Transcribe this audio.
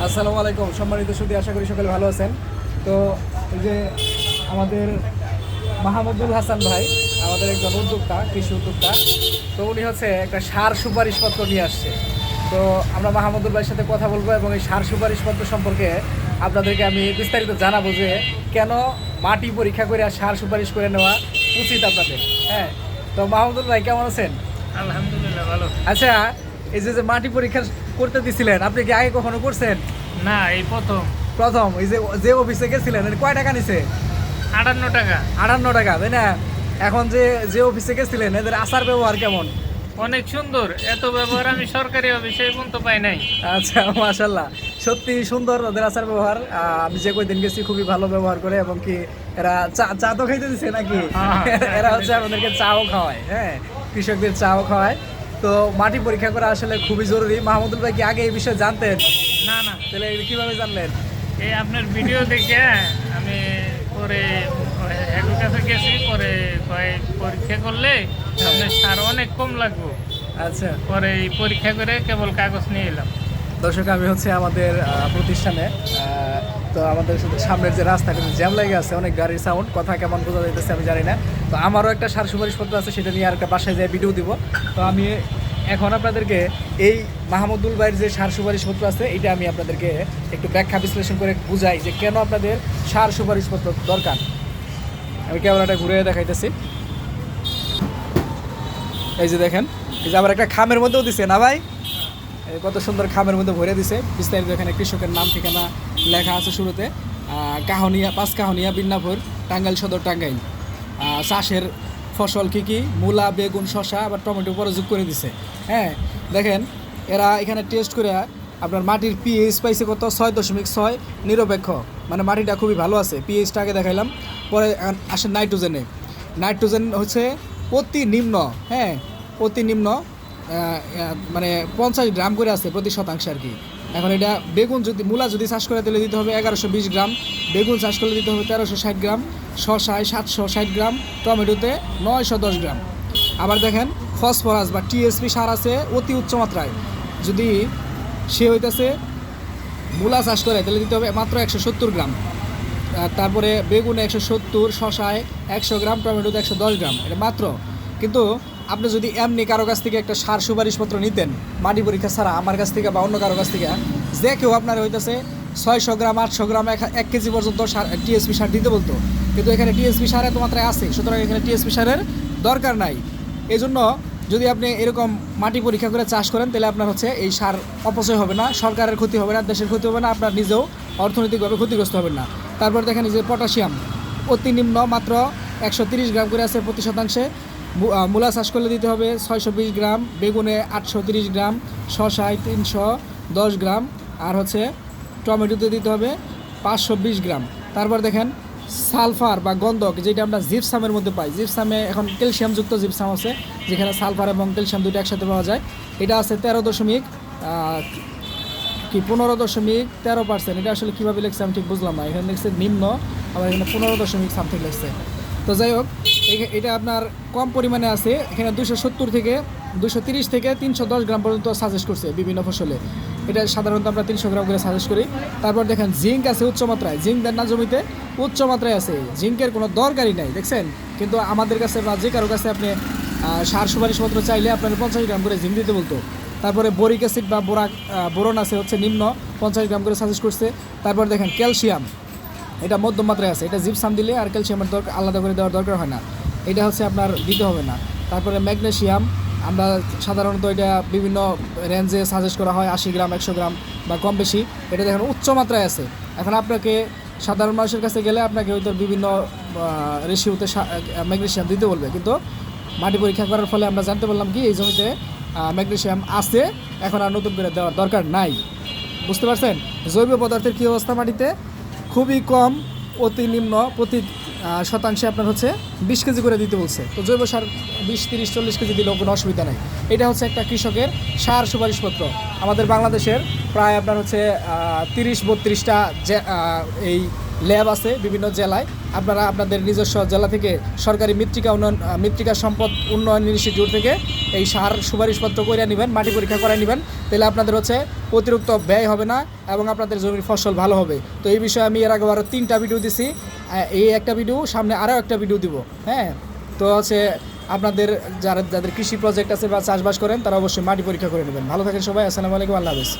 আসসালামু আলাইকুম সম্মানিত সুধী, আশা করি সকলে ভালো আছেন। তো এই যে আমাদের মাহমুদুল হাসান ভাই আমাদের একজন উদ্যোক্তা, কৃষি উদ্যোক্তা। তো উনি হচ্ছে একটা সার সুপারিশপত্র নিয়ে আসছে। তো আমরা মাহমুদুল ভাইয়ের সাথে কথা বলবো এবং এই সার সুপারিশপত্র সম্পর্কে আপনাদেরকে আমি বিস্তারিত জানাবো যে কেন মাটি পরীক্ষা করে আর সার সুপারিশ করে নেওয়া উচিত আপনাদের। হ্যাঁ, তো মাহমুদুল ভাই কেমন আছেন? আলহামদুলিল্লাহ ভালো। আচ্ছা, এই যে মাটি পরীক্ষা করতে দিছিলেন, আপনি কি আগে কখনো করছেন? না, এই প্রথম। প্রথম এই যে যে অফিসে গেছিলেন কয় টাকা নিছে? 58 টাকা। 58 টাকা, তাই না? এখন যে যে অফিসে গেছিলেন এদের আচার ব্যবহার কেমন? অনেক সুন্দর, এত ব্যবহার আমি সরকারি অফিসে পর্যন্ত পাই নাই। আচ্ছা, মাশাল্লাহ, সত্যি সুন্দর ওদের আচার ব্যবহার। আমি যে কয়দিন গেছি খুবই ভালো ব্যবহার করে, এবং কি এরা চা চা তো খাইতে দিচ্ছে নাকি? এরা হচ্ছে আমাদেরকে চাও খাওয়ায়। হ্যাঁ, কৃষকদের চাও খাওয়ায়। তো মাটি পরীক্ষা করা আসলে খুবই জরুরি। মাহমুদুল ভাই কি আগে এই বিষয়ে জানতেন? না না, তাহলে কিভাবে জানলেন? এই আপনার ভিডিও দেখে আমি পরে এগুলোর কাছে গেছি, পরে পরীক্ষা করলে আপনার সার অনেক কম লাগবে। আচ্ছা, পরে এই পরীক্ষা করে কেবল কাগজ নিয়ে এলাম। দর্শক, আমি হচ্ছে আমাদের প্রতিষ্ঠানে, তো আমাদের সামনের যে রাস্তা কিন্তু জ্যাম লেগে আছে, অনেক গাড়ির সাউন্ড, কথা কেমন বোঝা যাইতেছে আমি জানি না। তো আমারও একটা সার সুপারিশপত্র আছে, সেটা নিয়ে আর একটা বাসায় যায় ভিডিও দিব। তো আমি এখন আপনাদেরকে এই মাহমুদুল ভাইয়ের যে সার সুপারিশপত্র আছে এটা আমি আপনাদেরকে একটু ব্যাখ্যা বিশ্লেষণ করে বুঝাই যে কেন আপনাদের সার সুপারিশপত্র দরকার। আমি ক্যামেরাটা ঘুরে দেখাইতেছি। এই যে দেখেন, এই যে আবার একটা খামের মধ্যেও দিছে না ভাই? কত সুন্দর খামের মধ্যে ভরে দিছে। বিস্তারিত এখানে কৃষকের নাম ঠিকানা লেখা আছে শুরুতে। কাহনিয়া, 5 কাহনিয়া, বিন্নাপুর, টাঙ্গাইল সদর, টাঙ্গাইল। চাষের ফসল কী কী, মূলা, বেগুন, শশা, আবার টমেটো পরে যোগ করে দিছে। হ্যাঁ, দেখেন এরা এখানে টেস্ট করে আপনার মাটির পিএইচ পাইছে কত? 6.6 নিরপেক্ষ, মানে মাটিটা খুবই ভালো আছে। পিএইচটা আগে দেখাইলাম। পরে আসে নাইট্রোজেনে। নাইট্রোজেন হচ্ছে অতি নিম্ন। হ্যাঁ, অতি নিম্ন, মানে 50 গ্রাম করে আছে প্রতি শতাংশে আর কি। এখন এটা বেগুন যদি, মূলা যদি চাষ করে তাহলে দিতে হবে 1120 গ্রাম, বেগুন চাষ করলে দিতে হবে 1360 গ্রাম, শশায় 760 গ্রাম, টমেটোতে 910 গ্রাম। আবার দেখেন ফসফরাস বা টিএসপি সার আছে অতি উচ্চ মাত্রায়। যদি সে হইতেছে মূলা চাষ করে তাহলে দিতে হবে মাত্র 170 গ্রাম। তারপরে বেগুনে 170, শশায় 100 গ্রাম, টমেটোতে 110 গ্রাম, এটা মাত্র। কিন্তু আপনি যদি এমনি কারো কাছ থেকে একটা সার সুপারিশপত্র নিতেন মাটি পরীক্ষা ছাড়া, আমার কাছ থেকে বা অন্য কারো কাছ থেকে, যে কেউ আপনার হইতেছে 600 গ্রাম, 800 গ্রাম, 1 কেজি পর্যন্ত সার, টিএসপি সার দিতে বলতো। কিন্তু এখানে টিএসপি সার এত মাত্রায় আছে, সুতরাং এখানে টিএসপি সারের দরকার নাই। এই জন্য যদি আপনি এরকম মাটি পরীক্ষা করে চাষ করেন তাহলে আপনার হচ্ছে এই সার অপচয় হবে না, সরকারের ক্ষতি হবে না, দেশের ক্ষতি হবে না, আপনার নিজেও অর্থনৈতিকভাবে ক্ষতিগ্রস্ত হবেন না। তারপর দেখেন যে পটাশিয়াম অতি নিম্ন, মাত্র 130 গ্রাম করে আছে প্রতি শতাংশে। মূলা চাষ করলে দিতে হবে 620 গ্রাম, বেগুনে 830 গ্রাম, শশায় 310 গ্রাম, আর হচ্ছে টমেটোতে দিতে হবে 520 গ্রাম। তারপর দেখেন সালফার বা গন্ধক, যেটা আমরা জিপসামের মধ্যে পাই। জিপসামে এখন ক্যালসিয়ামযুক্ত জিপসাম আছে, যেখানে সালফার এবং ক্যালসিয়াম দুটো একসাথে পাওয়া যায়। এটা আছে 15.13%। এটা আসলে কীভাবে লিখছে আমি ঠিক বুঝলাম না। এখানে লিখছে নিম্ন, আবার এখানে 15 সামথিং লিখছে। তো যাই হোক, এটা আপনার কম পরিমাণে আছে। এখানে 270 থেকে 230 থেকে 310 গ্রাম পর্যন্ত সাজেস্ট করছে বিভিন্ন ফসলে। এটা সাধারণত আমরা 300 গ্রাম করে সাজেস্ট করি। তারপর দেখেন জিঙ্ক আছে উচ্চমাত্রায়। জিঙ্ক দেন না জমিতে? উচ্চমাত্রায় আছে। জিঙ্কের কোনো দরকারই নাই, দেখছেন? কিন্তু আমাদের কাছে বা যে কারো কাছে আপনি সার সুপারিশপত্র চাইলে আপনার 50 গ্রাম করে জিঙ্ক দিতে বলতো। তারপরে বোরিক অ্যাসিড বা বোরন আছে হচ্ছে নিম্ন, 50 গ্রাম করে সাজেস্ট করছে। তারপর দেখেন ক্যালসিয়াম, এটা মধ্যম মাত্রায় আছে। এটা জিপসাম দিলে আর ক্যালসিয়ামের দরকার আলাদা করে দেওয়ার দরকার হয় না, এটা হচ্ছে আপনার দিতে হবে না। তারপরে ম্যাগনেসিয়াম, আমরা সাধারণত এটা বিভিন্ন রেঞ্জে সাজেস্ট করা হয়, 80 গ্রাম, 100 গ্রাম বা কম বেশি। এটা দেখেন উচ্চ মাত্রায় আছে। এখন আপনাকে সাধারণ মানুষের কাছে গেলে আপনাকে হয়তো বিভিন্ন রেশিওতে ম্যাগনেসিয়াম দিতে বলবে, কিন্তু মাটি পরীক্ষা করার ফলে আমরা জানতে পারলাম কি এই জমিতে ম্যাগনেসিয়াম আছে, এখন আর নতুন করে দেওয়ার দরকার নাই। বুঝতে পারছেন? জৈব পদার্থের কী অবস্থা মাটিতে? খুবই কম, অতি নিম্ন। প্রতি শতাংশে আপনার হচ্ছে 20 কেজি করে দিতে বলছে। তো জৈব সার 20, 30, 40 কেজি দিলেও কোনো অসুবিধা নেই। এটা হচ্ছে একটা কৃষকের সার সুপারিশপত্র। আমাদের বাংলাদেশের প্রায় আপনার হচ্ছে 30-32টা যে এই ল্যাব আছে বিভিন্ন জেলায়। আপনারা আপনাদের নিজস্ব জেলা থেকে সরকারি মৃত্তিকা সম্পদ উন্নয়ন ইনস্টিটিউট থেকে এই সার সুপারিশপত্র করে নেবেন, মাটি পরীক্ষা করে নেবেন। তাহলে আপনাদের হচ্ছে অতিরিক্ত ব্যয় হবে না এবং আপনাদের জমির ফসল ভালো হবে। তো এই বিষয়ে আমি এর আগে আরও 3টা ভিডিও দিছি, এই একটা ভিডিও, সামনে আরও একটা ভিডিও দিব। হ্যাঁ, তো হচ্ছে আপনাদের যাদের কৃষি প্রজেক্ট আছে বা চাষবাস করেন তারা অবশ্যই মাটি পরীক্ষা করে নেবেন। ভালো থাকেন সবাই, আসসালামু আলাইকুম, আল্লাহ হাফেজ।